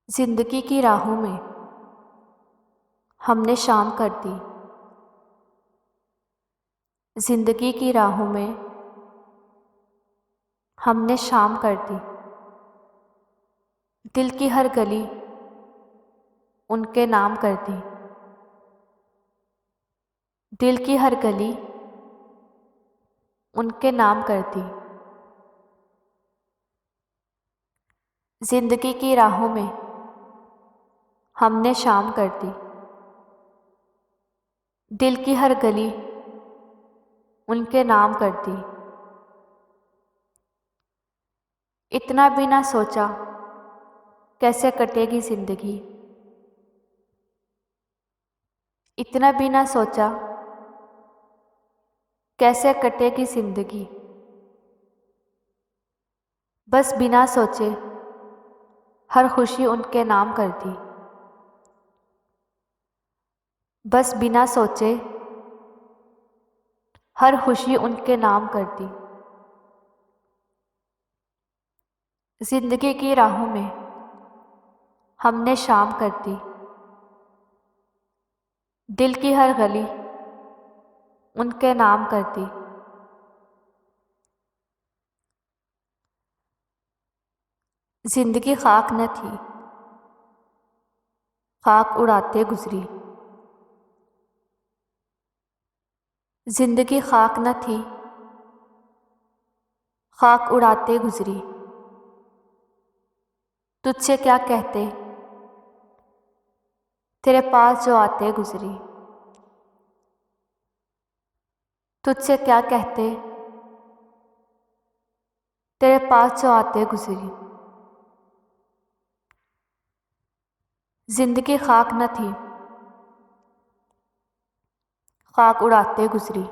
जिंदगी की राहों में हमने शाम कर दी। जिंदगी की राहों में हमने शाम कर दी। दिल की हर गली उनके नाम कर दी। दिल की हर गली उनके नाम कर दी। जिंदगी की राहों में हमने शाम कर दी। दिल की हर गली उनके नाम कर दी। इतना भी ना सोचा कैसे कटेगी जिंदगी। इतना भी ना सोचा कैसे कटेगी जिंदगी। बस बिना सोचे हर खुशी उनके नाम कर दी। बस बिना सोचे हर खुशी उनके नाम कर दी। जिंदगी की राहों में हमने शाम कर दी। दिल की हर गली उनके नाम कर दी। जिंदगी खाक न थी, खाक उड़ाते गुजरी। जिंदगी खाक न थी, खाक उड़ाते गुजरी। तुझसे क्या कहते तेरे पास जो आते गुजरी। तुझसे क्या कहते तेरे पास जो आते गुजरी। जिंदगी खाक न थी, खाक उड़ाते गुजरी।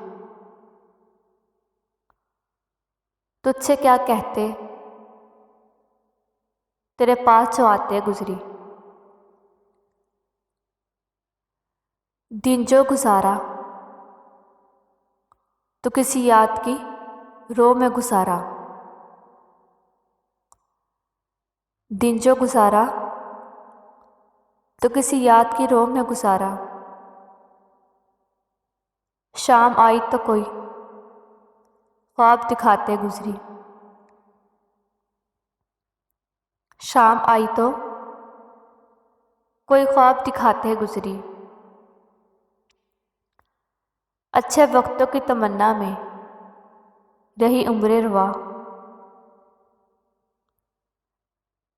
तुझसे क्या कहते तेरे पास जो आते गुजरी। दिन जो गुजारा तो किसी याद की रो में गुजारा। दिन जो गुजारा तो किसी याद की रो में गुजारा। शाम आई तो कोई ख्वाब दिखाते गुजरी। शाम आई तो कोई ख्वाब दिखाते गुजरी। अच्छे वक्तों की तमन्ना में रही उम्रें रुआ।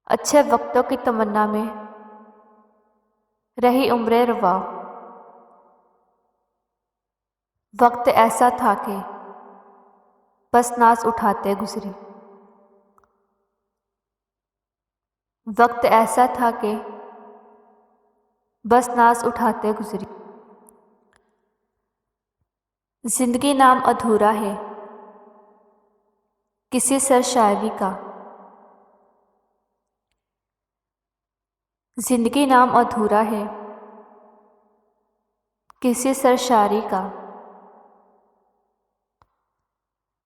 अच्छे वक्तों की तमन्ना में रही उम्रें रुआ। वक्त ऐसा था कि बस नाज उठाते गुजरी। वक्त ऐसा था कि बस नाज उठाते गुजरी। जिंदगी नाम अधूरा है किसी सरशायरी का। जिंदगी नाम अधूरा है किसी सरशायरी का।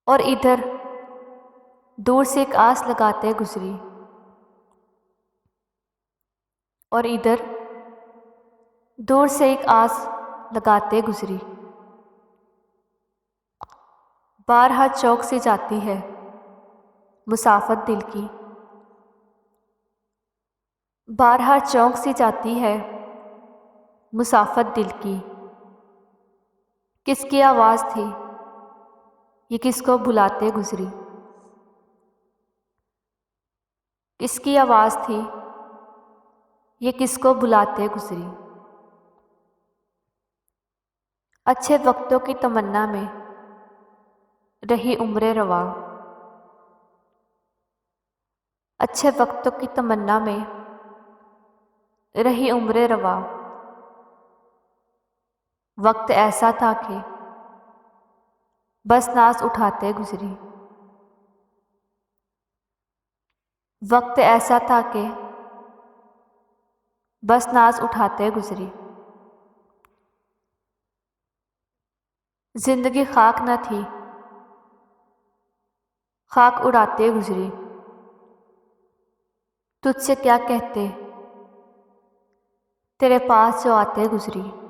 और इधर दूर से एक आस लगाते गुजरी। और इधर दूर से एक आस लगाते गुजरी। बारहा चौक से जाती है मुसाफत दिल की। बारहा चौक से जाती है मुसाफत दिल की। किसकी आवाज़ थी ये किसको बुलाते गुजरी। किसकी आवाज़ थी ये किसको बुलाते गुजरी। अच्छे वक्तों की तमन्ना में रही उम्रें रवा। अच्छे वक्तों की तमन्ना में रही उम्रें रवा। वक्त ऐसा था कि बस नाज उठाते गुजरी। वक्त ऐसा था कि बस नाज उठाते गुजरी। जिंदगी खाक न थी, खाक उड़ाते गुजरी। तुझसे क्या कहते तेरे पास जो आते गुजरी।